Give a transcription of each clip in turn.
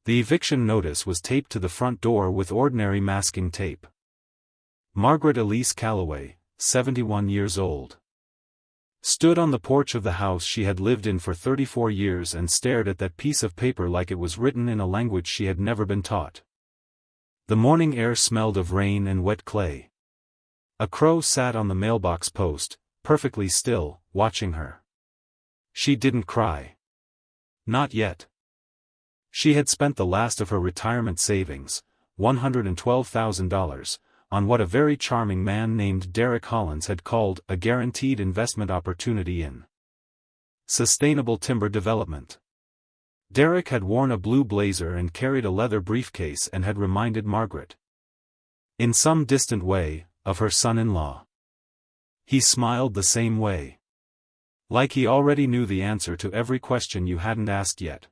The eviction notice was taped to the front door with ordinary masking tape. Margaret Elise Calloway, 71 years old, stood on the porch of the house she had lived in for 34 years and stared at that piece of paper like it was written in a language she had never been taught. The morning air smelled of rain and wet clay. A crow sat on the mailbox post, perfectly still, watching her. She didn't cry. Not yet. She had spent the last of her retirement savings, $112,000, on what a very charming man named Derek Hollins had called a guaranteed investment opportunity in sustainable timber development. Derek had worn a blue blazer and carried a leather briefcase and had reminded Margaret, in some distant way, of her son-in-law. He smiled the same way. Like he already knew the answer to every question you hadn't asked yet.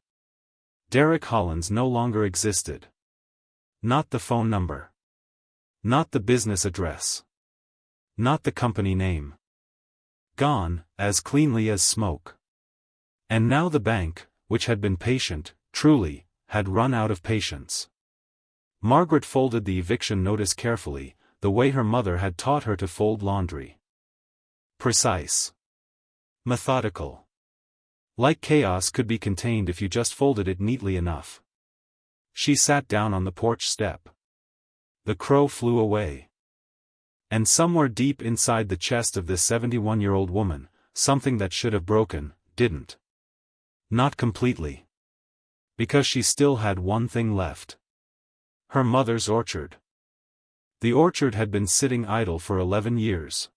Derek Hollins no longer existed. Not the phone number. Not the business address. Not the company name. Gone, as cleanly as smoke. And now the bank, which had been patient, truly, had run out of patience. Margaret folded the eviction notice carefully, the way her mother had taught her to fold laundry. Precise. Methodical. Like chaos could be contained if you just folded it neatly enough. She sat down on the porch step. The crow flew away. And somewhere deep inside the chest of this 71-year-old woman, something that should have broken, didn't. Not completely. Because she still had one thing left. Her mother's orchard. The orchard had been sitting idle for 11 years.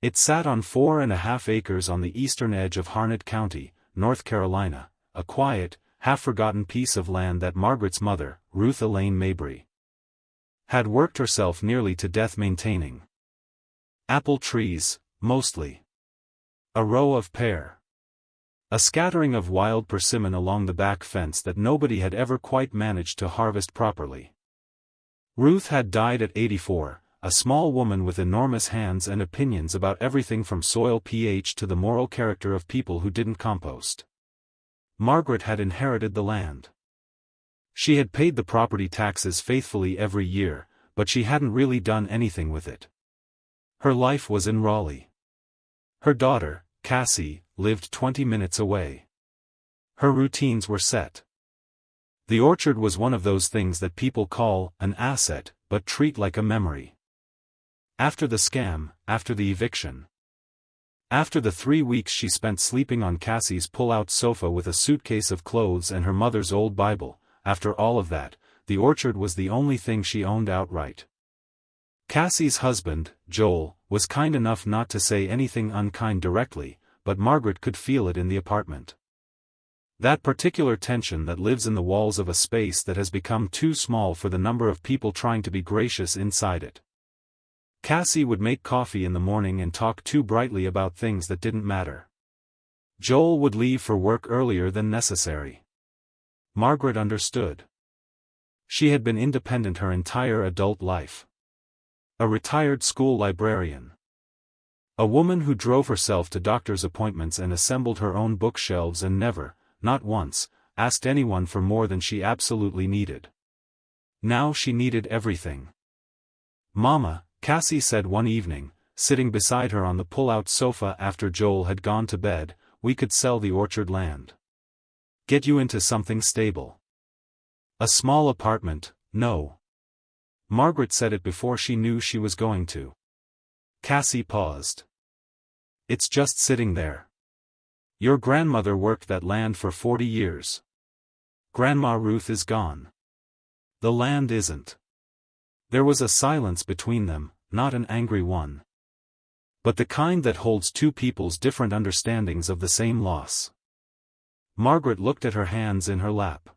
It sat on 4.5 acres on the eastern edge of Harnett County, North Carolina, a quiet, half-forgotten piece of land that Margaret's mother, Ruth Elaine Mabry, had worked herself nearly to death maintaining. Apple trees, mostly. A row of pear. A scattering of wild persimmon along the back fence that nobody had ever quite managed to harvest properly. Ruth had died at 84, a small woman with enormous hands and opinions about everything from soil pH to the moral character of people who didn't compost. Margaret had inherited the land. She had paid the property taxes faithfully every year, but she hadn't really done anything with it. Her life was in Raleigh. Her daughter, Cassie, lived 20 minutes away. Her routines were set. The orchard was one of those things that people call an asset, but treat like a memory. After the scam, after the eviction. After the 3 weeks she spent sleeping on Cassie's pull-out sofa with a suitcase of clothes and her mother's old Bible, after all of that, the orchard was the only thing she owned outright. Cassie's husband, Joel, was kind enough not to say anything unkind directly, but Margaret could feel it in the apartment. That particular tension that lives in the walls of a space that has become too small for the number of people trying to be gracious inside it. Cassie would make coffee in the morning and talk too brightly about things that didn't matter. Joel would leave for work earlier than necessary. Margaret understood. She had been independent her entire adult life. A retired school librarian. A woman who drove herself to doctor's appointments and assembled her own bookshelves and never, not once, asked anyone for more than she absolutely needed. Now she needed everything. "Mama," Cassie said one evening, sitting beside her on the pull-out sofa after Joel had gone to bed, "we could sell the orchard land. Get you into something stable. A small apartment, no." Margaret said it before she knew she was going to. Cassie paused. "It's just sitting there. Your grandmother worked that land for 40 years. Grandma Ruth is gone. The land isn't." There was a silence between them, not an angry one. But the kind that holds two people's different understandings of the same loss. Margaret looked at her hands in her lap.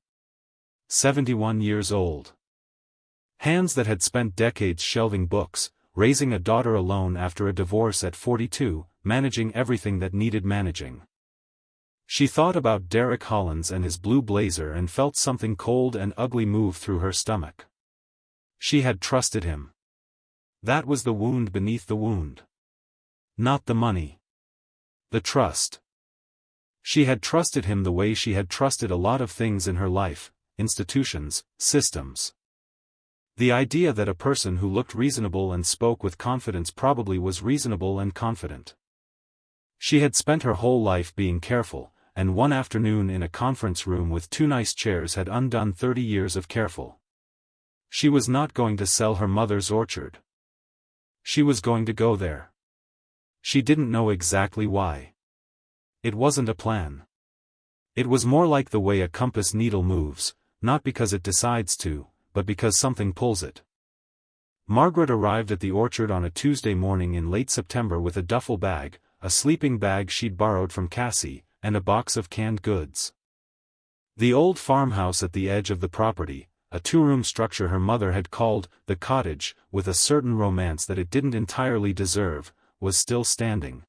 71 years old. Hands that had spent decades shelving books, raising a daughter alone after a divorce at 42, managing everything that needed managing. She thought about Derek Hollins and his blue blazer and felt something cold and ugly move through her stomach. She had trusted him. That was the wound beneath the wound. Not the money. The trust. She had trusted him the way she had trusted a lot of things in her life, institutions, systems. The idea that a person who looked reasonable and spoke with confidence probably was reasonable and confident. She had spent her whole life being careful, and one afternoon in a conference room with 2 nice chairs had undone 30 years of careful. She was not going to sell her mother's orchard. She was going to go there. She didn't know exactly why. It wasn't a plan. It was more like the way a compass needle moves, not because it decides to, but because something pulls it. Margaret arrived at the orchard on a Tuesday morning in late September with a duffel bag, a sleeping bag she'd borrowed from Cassie, and a box of canned goods. The old farmhouse at the edge of the property, a 2-room structure her mother had called the cottage, with a certain romance that it didn't entirely deserve, was still standing.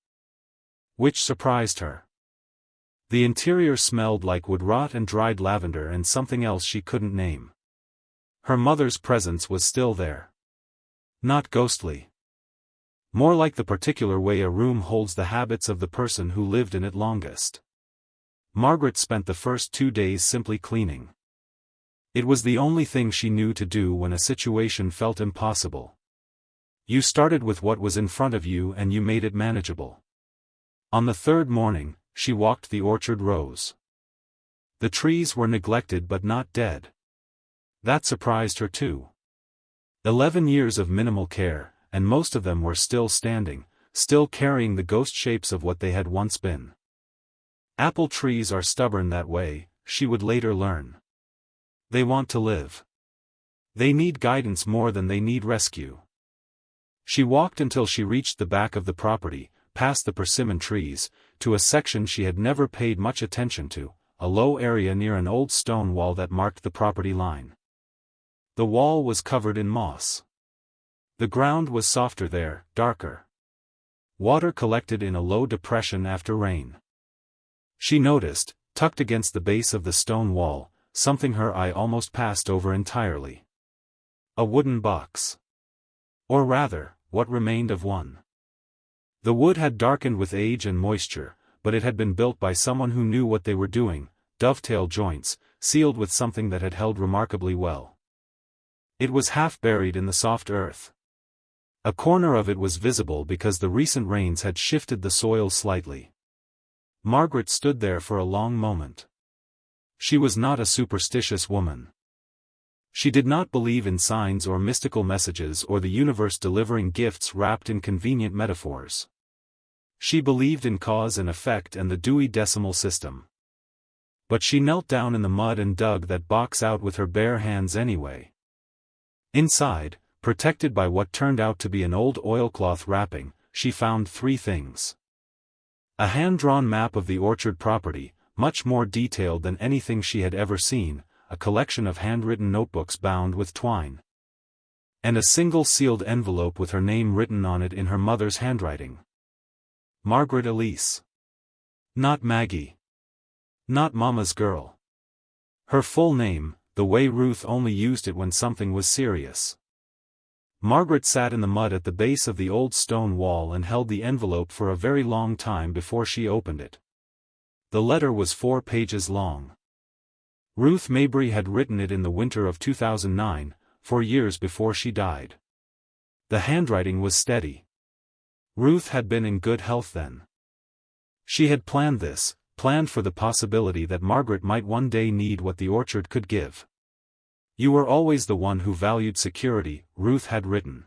Which surprised her. The interior smelled like wood rot and dried lavender and something else she couldn't name. Her mother's presence was still there. Not ghostly. More like the particular way a room holds the habits of the person who lived in it longest. Margaret spent the first 2 days simply cleaning. It was the only thing she knew to do when a situation felt impossible. You started with what was in front of you and you made it manageable. On the 3rd morning, she walked the orchard rows. The trees were neglected but not dead. That surprised her too. 11 years of minimal care, and most of them were still standing, still carrying the ghost shapes of what they had once been. Apple trees are stubborn that way, she would later learn. They want to live. They need guidance more than they need rescue. She walked until she reached the back of the property, past the persimmon trees, to a section she had never paid much attention to, a low area near an old stone wall that marked the property line. The wall was covered in moss. The ground was softer there, darker. Water collected in a low depression after rain. She noticed, tucked against the base of the stone wall, something her eye almost passed over entirely. A wooden box. Or rather, what remained of one. The wood had darkened with age and moisture, but it had been built by someone who knew what they were doing, dovetail joints, sealed with something that had held remarkably well. It was half buried in the soft earth. A corner of it was visible because the recent rains had shifted the soil slightly. Margaret stood there for a long moment. She was not a superstitious woman. She did not believe in signs or mystical messages or the universe delivering gifts wrapped in convenient metaphors. She believed in cause and effect and the Dewey Decimal System. But she knelt down in the mud and dug that box out with her bare hands anyway. Inside, protected by what turned out to be an old oilcloth wrapping, she found 3 things. A hand-drawn map of the orchard property, much more detailed than anything she had ever seen, a collection of handwritten notebooks bound with twine. And a single sealed envelope with her name written on it in her mother's handwriting. Margaret Elise. Not Maggie. Not Mama's girl. Her full name, the way Ruth only used it when something was serious. Margaret sat in the mud at the base of the old stone wall and held the envelope for a very long time before she opened it. The letter was 4 pages long. Ruth Mabry had written it in the winter of 2009, 4 years before she died. The handwriting was steady. Ruth had been in good health then. She had planned this, planned for the possibility that Margaret might one day need what the orchard could give. You were always the one who valued security, Ruth had written.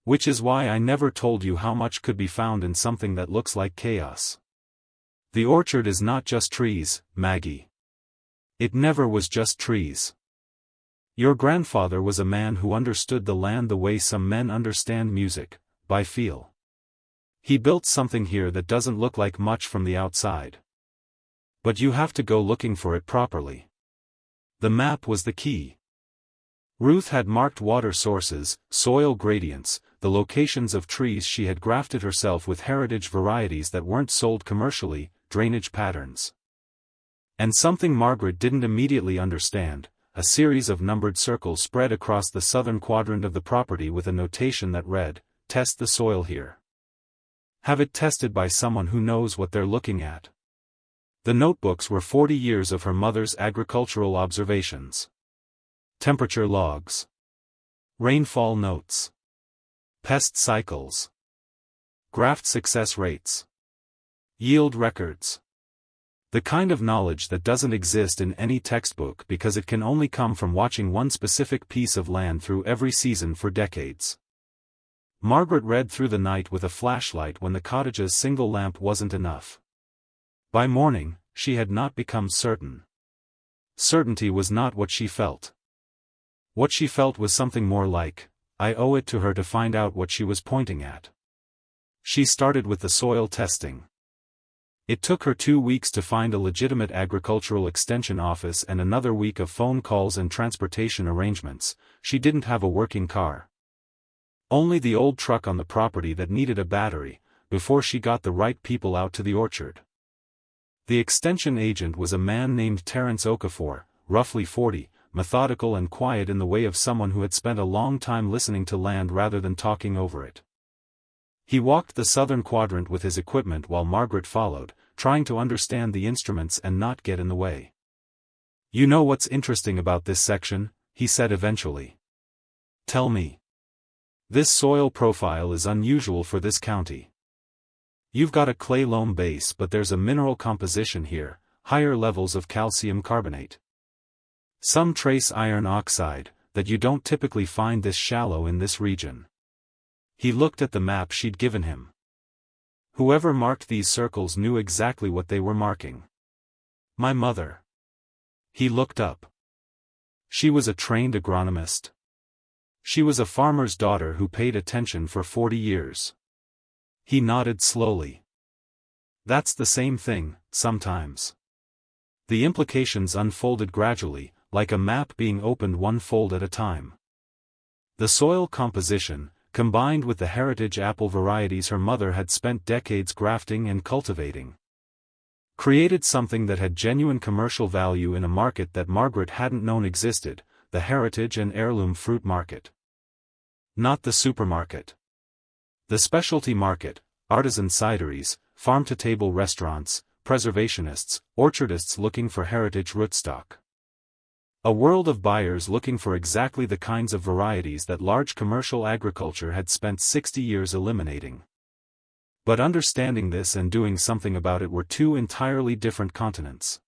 Which is why I never told you how much could be found in something that looks like chaos. The orchard is not just trees, Maggie. It never was just trees. Your grandfather was a man who understood the land the way some men understand music, by feel. He built something here that doesn't look like much from the outside. But you have to go looking for it properly. The map was the key. Ruth had marked water sources, soil gradients, the locations of trees she had grafted herself with heritage varieties that weren't sold commercially, drainage patterns. And something Margaret didn't immediately understand, a series of numbered circles spread across the southern quadrant of the property with a notation that read, "Test the soil here. Have it tested by someone who knows what they're looking at." The notebooks were 40 years of her mother's agricultural observations. Temperature logs. Rainfall notes. Pest cycles. Graft success rates. Yield records. The kind of knowledge that doesn't exist in any textbook because it can only come from watching one specific piece of land through every season for decades. Margaret read through the night with a flashlight when the cottage's single lamp wasn't enough. By morning, she had not become certain. Certainty was not what she felt. What she felt was something more like, I owe it to her to find out what she was pointing at. She started with the soil testing. It took her 2 weeks to find a legitimate agricultural extension office and another week of phone calls and transportation arrangements. She didn't have a working car. Only the old truck on the property that needed a battery, before she got the right people out to the orchard. The extension agent was a man named Terence Okafor, roughly 40, methodical and quiet in the way of someone who had spent a long time listening to land rather than talking over it. He walked the southern quadrant with his equipment while Margaret followed, trying to understand the instruments and not get in the way. You know what's interesting about this section? He said eventually. Tell me. This soil profile is unusual for this county. You've got a clay loam base, but there's a mineral composition here, higher levels of calcium carbonate. Some trace iron oxide, that you don't typically find this shallow in this region. He looked at the map she'd given him. Whoever marked these circles knew exactly what they were marking. My mother. He looked up. She was a trained agronomist. She was a farmer's daughter who paid attention for 40 years. He nodded slowly. That's the same thing, sometimes. The implications unfolded gradually, like a map being opened one fold at a time. The soil composition, combined with the heritage apple varieties her mother had spent decades grafting and cultivating, created something that had genuine commercial value in a market that Margaret hadn't known existed, the heritage and heirloom fruit market. Not the supermarket. The specialty market, artisan cideries, farm-to-table restaurants, preservationists, orchardists looking for heritage rootstock. A world of buyers looking for exactly the kinds of varieties that large commercial agriculture had spent 60 years eliminating. But understanding this and doing something about it were two entirely different continents.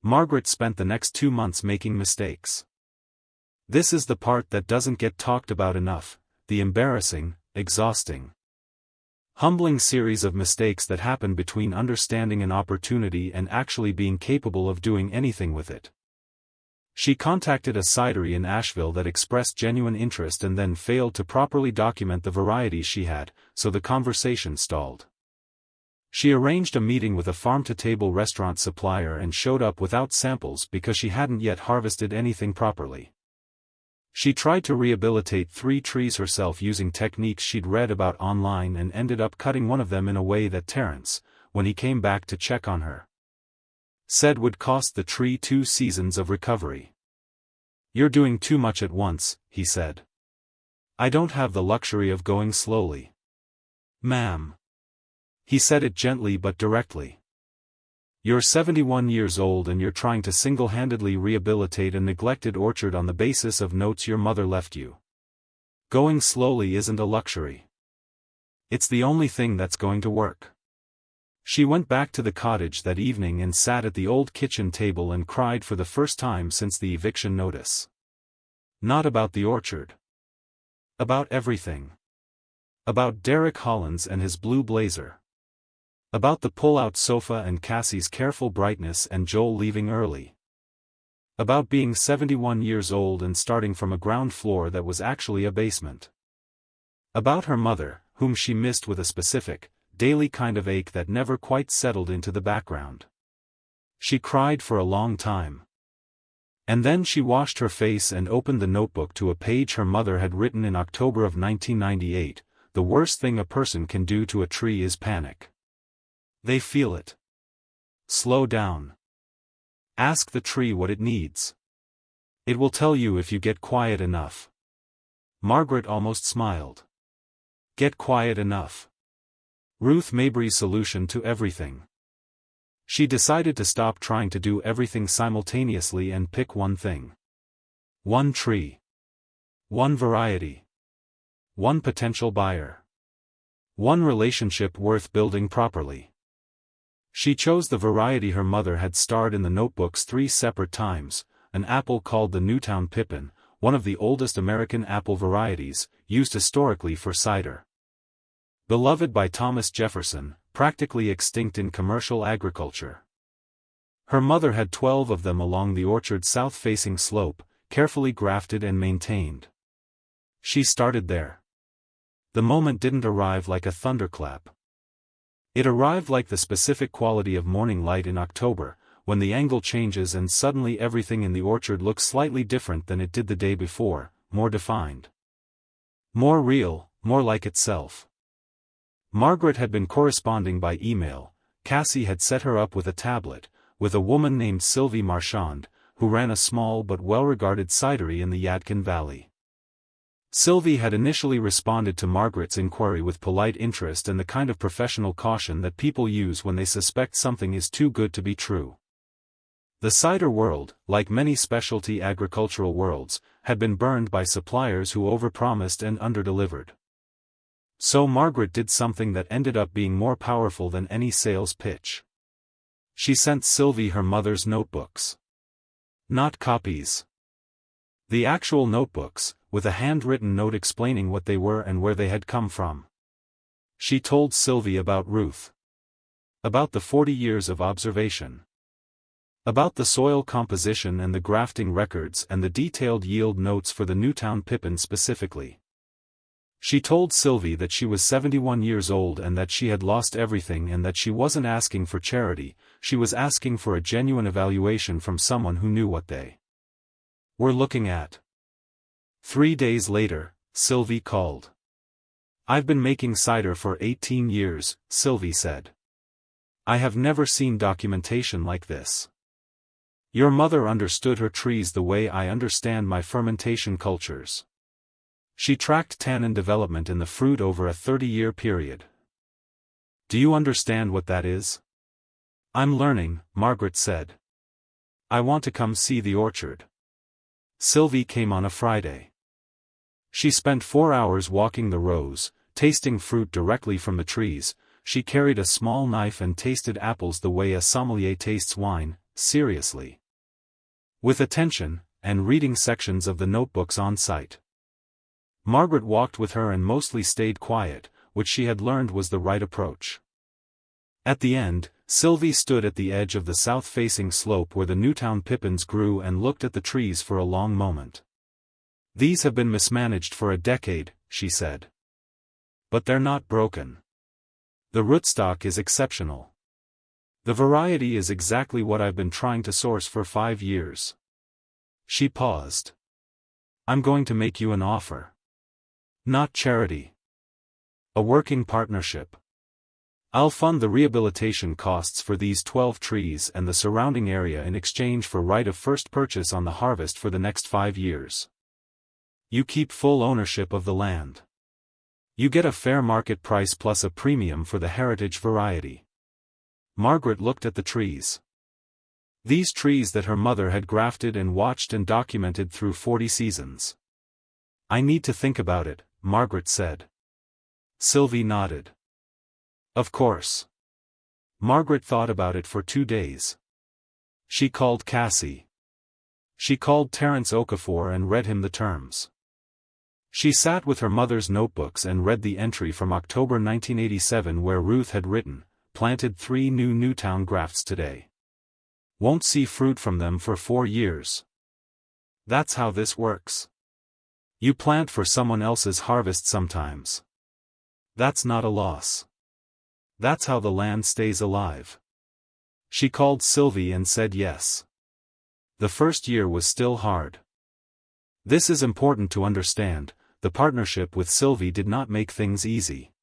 Margaret spent the next 2 months making mistakes. This is the part that doesn't get talked about enough, the embarrassing, exhausting, humbling series of mistakes that happen between understanding an opportunity and actually being capable of doing anything with it. She contacted a cidery in Asheville that expressed genuine interest and then failed to properly document the varieties she had, so the conversation stalled. She arranged a meeting with a farm-to-table restaurant supplier and showed up without samples because she hadn't yet harvested anything properly. She tried to rehabilitate 3 trees herself using techniques she'd read about online and ended up cutting one of them in a way that Terence, when he came back to check on her, said would cost the tree 2 seasons of recovery. You're doing too much at once, he said. I don't have the luxury of going slowly. Ma'am. He said it gently but directly. You're 71 years old and you're trying to single-handedly rehabilitate a neglected orchard on the basis of notes your mother left you. Going slowly isn't a luxury. It's the only thing that's going to work. She went back to the cottage that evening and sat at the old kitchen table and cried for the first time since the eviction notice. Not about the orchard. About everything. About Derek Hollins and his blue blazer. About the pull-out sofa and Cassie's careful brightness and Joel leaving early. About being 71 years old and starting from a ground floor that was actually a basement. About her mother, whom she missed with a specific, daily kind of ache that never quite settled into the background. She cried for a long time. And then she washed her face and opened the notebook to a page her mother had written in October of 1998, "The worst thing a person can do to a tree is panic. They feel it. Slow down. Ask the tree what it needs. It will tell you if you get quiet enough." Margaret almost smiled. Get quiet enough. Ruth Mabry's solution to everything. She decided to stop trying to do everything simultaneously and pick one thing. One tree. One variety. One potential buyer. One relationship worth building properly. She chose the variety her mother had starred in the notebooks 3 separate times, an apple called the Newtown Pippin, one of the oldest American apple varieties, used historically for cider. Beloved by Thomas Jefferson, practically extinct in commercial agriculture. Her mother had 12 of them along the orchard's south-facing slope, carefully grafted and maintained. She started there. The moment didn't arrive like a thunderclap. It arrived like the specific quality of morning light in October, when the angle changes and suddenly everything in the orchard looks slightly different than it did the day before, more defined. More real, more like itself. Margaret had been corresponding by email. Cassie had set her up with a tablet, with a woman named Sylvie Marchand, who ran a small but well-regarded cidery in the Yadkin Valley. Sylvie had initially responded to Margaret's inquiry with polite interest and the kind of professional caution that people use when they suspect something is too good to be true. The cider world, like many specialty agricultural worlds, had been burned by suppliers who overpromised and underdelivered. So Margaret did something that ended up being more powerful than any sales pitch. She sent Sylvie her mother's notebooks. Not copies. The actual notebooks, with a handwritten note explaining what they were and where they had come from. She told Sylvie about Ruth. About the 40 years of observation. About the soil composition and the grafting records and the detailed yield notes for the Newtown Pippin specifically. She told Sylvie that she was 71 years old and that she had lost everything and that she wasn't asking for charity, she was asking for a genuine evaluation from someone who knew what they were looking at. 3 days later, Sylvie called. "I've been making cider for 18 years, Sylvie said. I have never seen documentation like this. Your mother understood her trees the way I understand my fermentation cultures. She tracked tannin development in the fruit over a 30-year period. Do you understand what that is?" "I'm learning," Margaret said. "I want to come see the orchard." Sylvie came on a Friday. She spent 4 hours walking the rows, tasting fruit directly from the trees. She carried a small knife and tasted apples the way a sommelier tastes wine, seriously. With attention, and reading sections of the notebooks on site. Margaret walked with her and mostly stayed quiet, which she had learned was the right approach. At the end, Sylvie stood at the edge of the south-facing slope where the Newtown Pippins grew and looked at the trees for a long moment. "These have been mismanaged for a decade," she said. "But they're not broken. The rootstock is exceptional. The variety is exactly what I've been trying to source for 5 years." She paused. "I'm going to make you an offer. Not charity. A working partnership. I'll fund the rehabilitation costs for these 12 trees and the surrounding area in exchange for right of first purchase on the harvest for the next 5 years. You keep full ownership of the land. You get a fair market price plus a premium for the heritage variety." Margaret looked at the trees. These trees that her mother had grafted and watched and documented through 40 seasons. "I need to think about it," Margaret said. Sylvie nodded. "Of course." Margaret thought about it for 2 days. She called Cassie. She called Terence Okafor and read him the terms. She sat with her mother's notebooks and read the entry from October 1987 where Ruth had written, "Planted 3 new Newtown grafts today. Won't see fruit from them for 4 years. That's how this works. You plant for someone else's harvest sometimes. That's not a loss. That's how the land stays alive." She called Sylvie and said yes. The first year was still hard. This is important to understand. The partnership with Sylvie did not make things easy.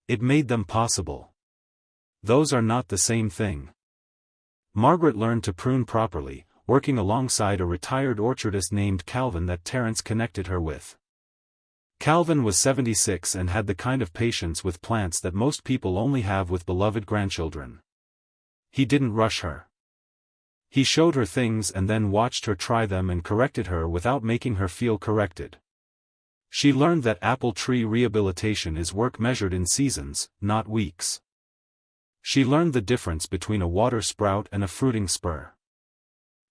It made them possible. Those are not the same thing. Margaret learned to prune properly, working alongside a retired orchardist named Calvin that Terence connected her with. Calvin was 76 and had the kind of patience with plants that most people only have with beloved grandchildren. He didn't rush her. He showed her things and then watched her try them and corrected her without making her feel corrected. She learned that apple tree rehabilitation is work measured in seasons, not weeks. She learned the difference between a water sprout and a fruiting spur.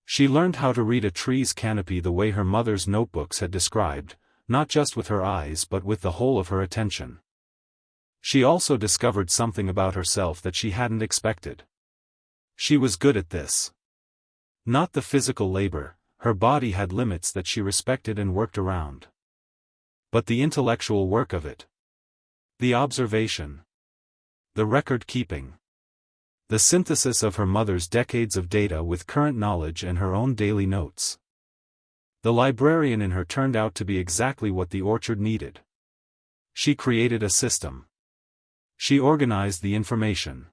She learned how to read a tree's canopy the way her mother's notebooks had described, not just with her eyes but with the whole of her attention. She also discovered something about herself that she hadn't expected. She was good at this. Not the physical labor, her body had limits that she respected and worked around. But the intellectual work of it. The observation. The record-keeping. The synthesis of her mother's decades of data with current knowledge and her own daily notes. The librarian in her turned out to be exactly what the orchard needed. She created a system. She organized the information.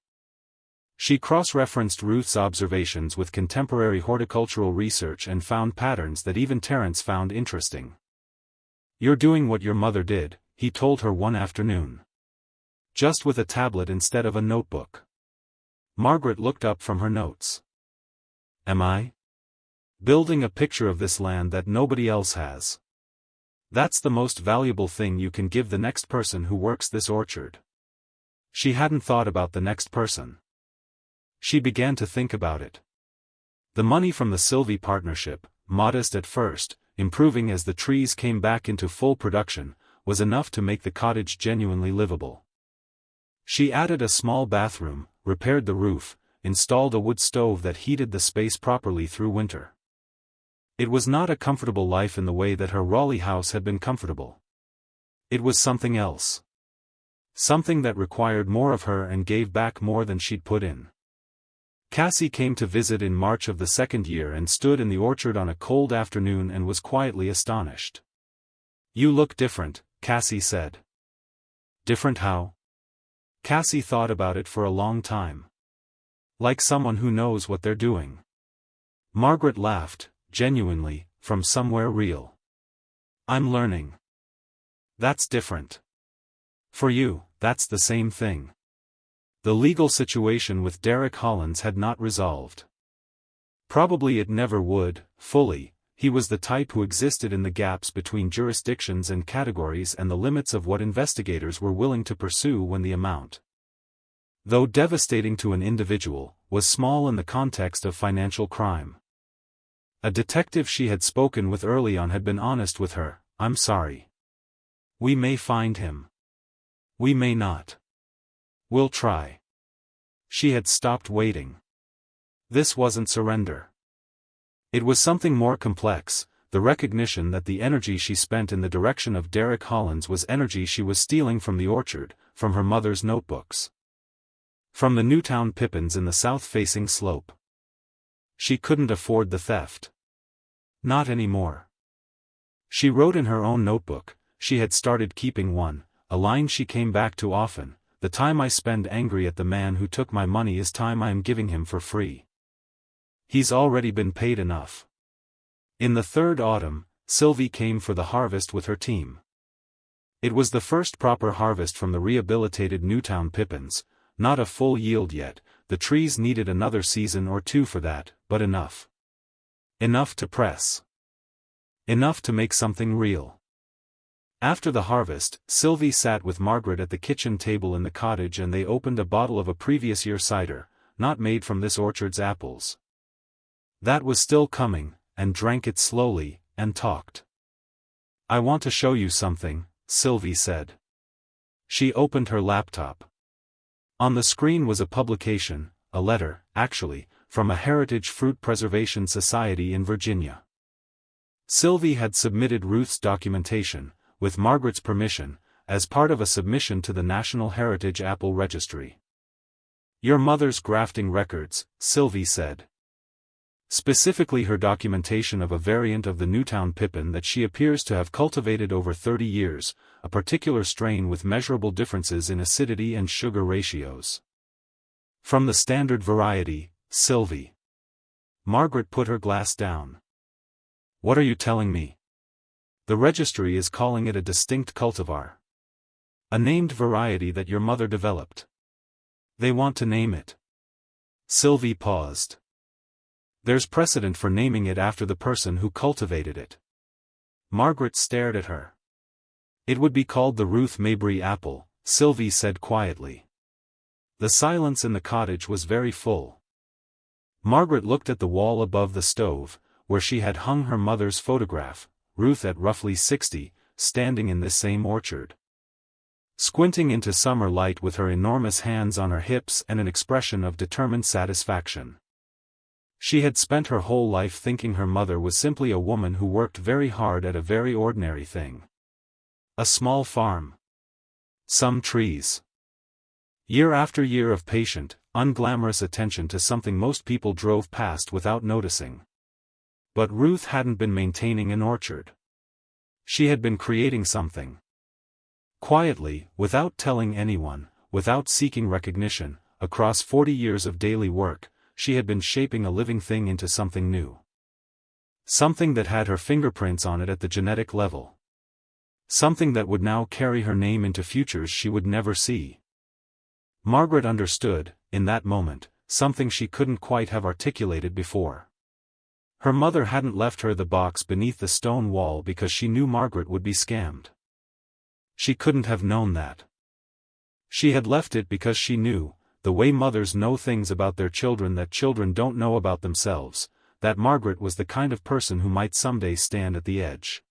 She cross-referenced Ruth's observations with contemporary horticultural research and found patterns that even Terence found interesting. "You're doing what your mother did," he told her one afternoon. "Just with a tablet instead of a notebook." Margaret looked up from her notes. "Am I? Building a picture of this land that nobody else has. That's the most valuable thing you can give the next person who works this orchard." She hadn't thought about the next person. She began to think about it. The money from the Sylvie partnership, modest at first, improving as the trees came back into full production, was enough to make the cottage genuinely livable. She added a small bathroom, repaired the roof, installed a wood stove that heated the space properly through winter. It was not a comfortable life in the way that her Raleigh house had been comfortable. It was something else. Something that required more of her and gave back more than she'd put in. Cassie came to visit in March of the second year and stood in the orchard on a cold afternoon and was quietly astonished. "You look different," Cassie said. "Different how?" Cassie thought about it for a long time. "Like someone who knows what they're doing." Margaret laughed, genuinely, from somewhere real. "I'm learning." "That's different. For you, that's the same thing." The legal situation with Derek Hollins had not resolved. Probably it never would, fully. He was the type who existed in the gaps between jurisdictions and categories and the limits of what investigators were willing to pursue when the amount, though devastating to an individual, was small in the context of financial crime. A detective she had spoken with early on had been honest with her. "I'm sorry. We may find him. We may not. We'll try." She had stopped waiting. This wasn't surrender. It was something more complex, the recognition that the energy she spent in the direction of Derek Hollins was energy she was stealing from the orchard, from her mother's notebooks. From the Newtown pippins in the south-facing slope. She couldn't afford the theft. Not anymore. She wrote in her own notebook, she had started keeping one, a line she came back to often: "The time I spend angry at the man who took my money is time I am giving him for free. He's already been paid enough." In the third autumn, Sylvie came for the harvest with her team. It was the first proper harvest from the rehabilitated Newtown pippins, not a full yield yet, the trees needed another season or two for that, but enough. Enough to press. Enough to make something real. After the harvest, Sylvie sat with Margaret at the kitchen table in the cottage and they opened a bottle of a previous year cider, not made from this orchard's apples. That was still coming, and drank it slowly, and talked. "I want to show you something," Sylvie said. She opened her laptop. On the screen was a publication, a letter, actually, from a Heritage Fruit Preservation Society in Virginia. Sylvie had submitted Ruth's documentation, with Margaret's permission, as part of a submission to the National Heritage Apple Registry. "Your mother's grafting records," Sylvie said. Specifically her documentation of a variant of the Newtown pippin that she appears to have cultivated over 30 years, a particular strain with measurable differences in acidity and sugar ratios. "From the standard variety, Sylvie." Margaret put her glass down. "What are you telling me?" "The registry is calling it a distinct cultivar. A named variety that your mother developed. They want to name it." Sylvie paused. There's precedent for naming it after the person who cultivated it. Margaret stared at her. It would be called the Ruth Mabry apple, Sylvie said quietly. The silence in the cottage was very full. Margaret looked at the wall above the stove, where she had hung her mother's photograph, Ruth at roughly 60, standing in this same orchard. Squinting into summer light with her enormous hands on her hips and an expression of determined satisfaction. She had spent her whole life thinking her mother was simply a woman who worked very hard at a very ordinary thing. A small farm. Some trees. Year after year of patient, unglamorous attention to something most people drove past without noticing. But Ruth hadn't been maintaining an orchard. She had been creating something. Quietly, without telling anyone, without seeking recognition, across 40 years of daily work, she had been shaping a living thing into something new. Something that had her fingerprints on it at the genetic level. Something that would now carry her name into futures she would never see. Margaret understood, in that moment, something she couldn't quite have articulated before. Her mother hadn't left her the box beneath the stone wall because she knew Margaret would be scammed. She couldn't have known that. She had left it because she knew, the way mothers know things about their children that children don't know about themselves, that Margaret was the kind of person who might someday stand at the edge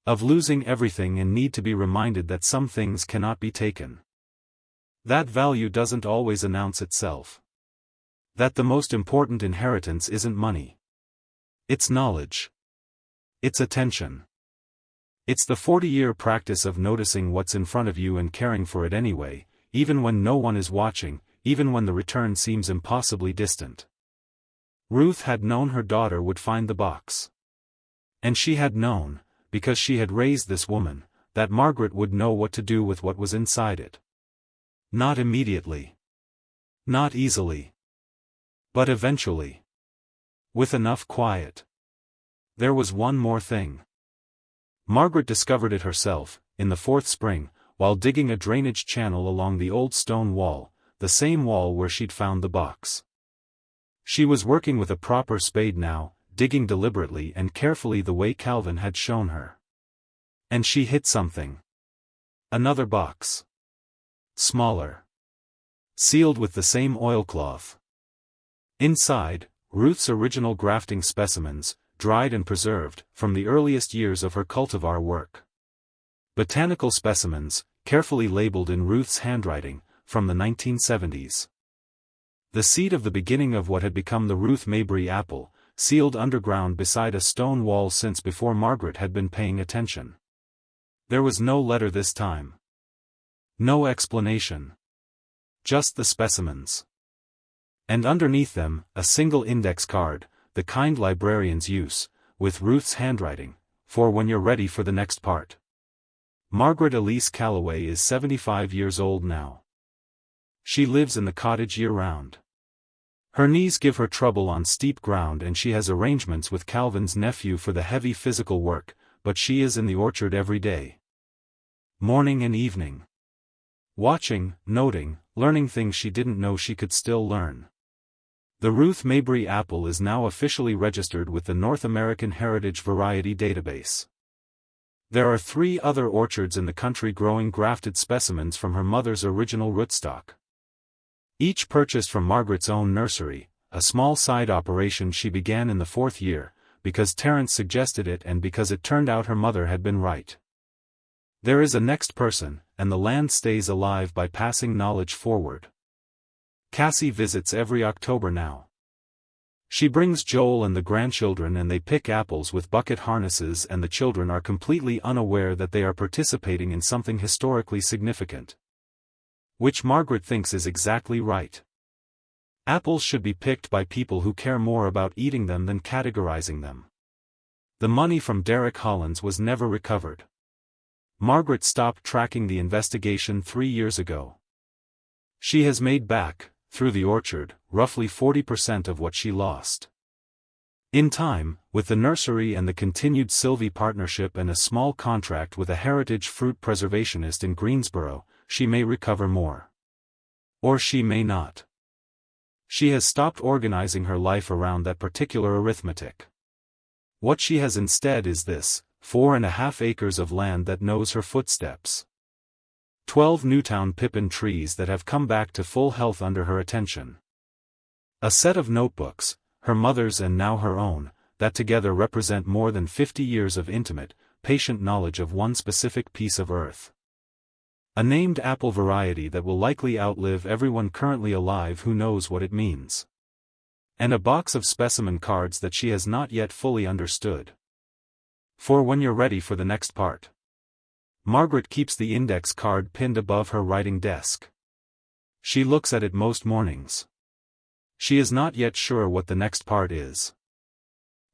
of losing everything and need to be reminded that some things cannot be taken. That value doesn't always announce itself. That the most important inheritance isn't money. It's knowledge. It's attention. It's the 40-year practice of noticing what's in front of you and caring for it anyway, even when no one is watching, even when the return seems impossibly distant. Ruth had known her daughter would find the box. And she had known, because she had raised this woman, that Margaret would know what to do with what was inside it. Not immediately. Not easily. But eventually. With enough quiet. There was one more thing. Margaret discovered it herself, in the fourth spring, while digging a drainage channel along the old stone wall, the same wall where she'd found the box. She was working with a proper spade now, digging deliberately and carefully the way Calvin had shown her. And she hit something. Another box. Smaller. Sealed with the same oilcloth. Inside, Ruth's original grafting specimens, dried and preserved, from the earliest years of her cultivar work. Botanical specimens, carefully labeled in Ruth's handwriting, from the 1970s. The seed of the beginning of what had become the Ruth Mabry apple, sealed underground beside a stone wall since before Margaret had been paying attention. There was no letter this time. No explanation. Just the specimens. And underneath them, a single index card, the kind librarians use, with Ruth's handwriting, for when you're ready for the next part. Margaret Elise Calloway is 75 years old now. She lives in the cottage year-round. Her knees give her trouble on steep ground and she has arrangements with Calvin's nephew for the heavy physical work, but she is in the orchard every day. Morning and evening. Watching, noting, learning things she didn't know she could still learn. The Ruth Mabry apple is now officially registered with the North American Heritage Variety Database. There are 3 other orchards in the country growing grafted specimens from her mother's original rootstock. Each purchased from Margaret's own nursery, a small side operation she began in the 4th year, because Terence suggested it and because it turned out her mother had been right. There is a next person, and the land stays alive by passing knowledge forward. Cassie visits every October now. She brings Joel and the grandchildren and they pick apples with bucket harnesses and the children are completely unaware that they are participating in something historically significant. Which Margaret thinks is exactly right. Apples should be picked by people who care more about eating them than categorizing them. The money from Derek Hollins was never recovered. Margaret stopped tracking the investigation 3 years ago. She has made back, through the orchard, roughly 40% of what she lost. In time, with the nursery and the continued Sylvie partnership and a small contract with a heritage fruit preservationist in Greensboro, she may recover more. Or she may not. She has stopped organizing her life around that particular arithmetic. What she has instead is this: 4.5 acres of land that knows her footsteps. 12 Newtown pippin trees that have come back to full health under her attention. A set of notebooks, her mother's and now her own, that together represent more than 50 years of intimate, patient knowledge of one specific piece of earth. A named apple variety that will likely outlive everyone currently alive who knows what it means. And a box of specimen cards that she has not yet fully understood. For when you're ready for the next part. Margaret keeps the index card pinned above her writing desk. She looks at it most mornings. She is not yet sure what the next part is.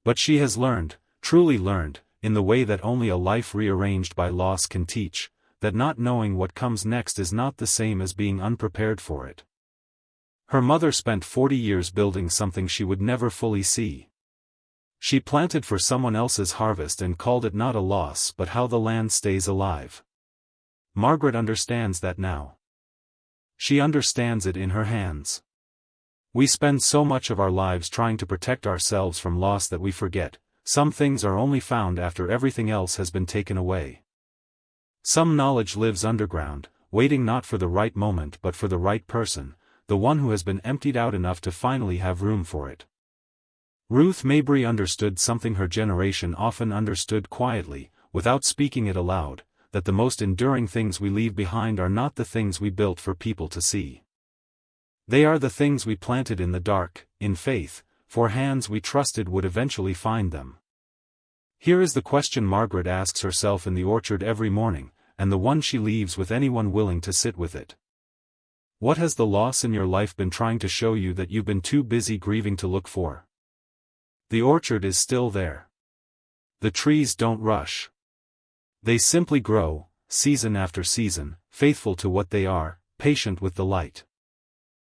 But she has learned, truly learned, in the way that only a life rearranged by loss can teach, that not knowing what comes next is not the same as being unprepared for it. Her mother spent 40 years building something she would never fully see. She planted for someone else's harvest and called it not a loss but how the land stays alive. Margaret understands that now. She understands it in her hands. We spend so much of our lives trying to protect ourselves from loss that we forget, some things are only found after everything else has been taken away. Some knowledge lives underground, waiting not for the right moment but for the right person, the one who has been emptied out enough to finally have room for it. Ruth Mabry understood something her generation often understood quietly, without speaking it aloud, that the most enduring things we leave behind are not the things we built for people to see. They are the things we planted in the dark, in faith, for hands we trusted would eventually find them. Here is the question Margaret asks herself in the orchard every morning, and the one she leaves with anyone willing to sit with it. What has the loss in your life been trying to show you that you've been too busy grieving to look for? The orchard is still there. The trees don't rush. They simply grow, season after season, faithful to what they are, patient with the light.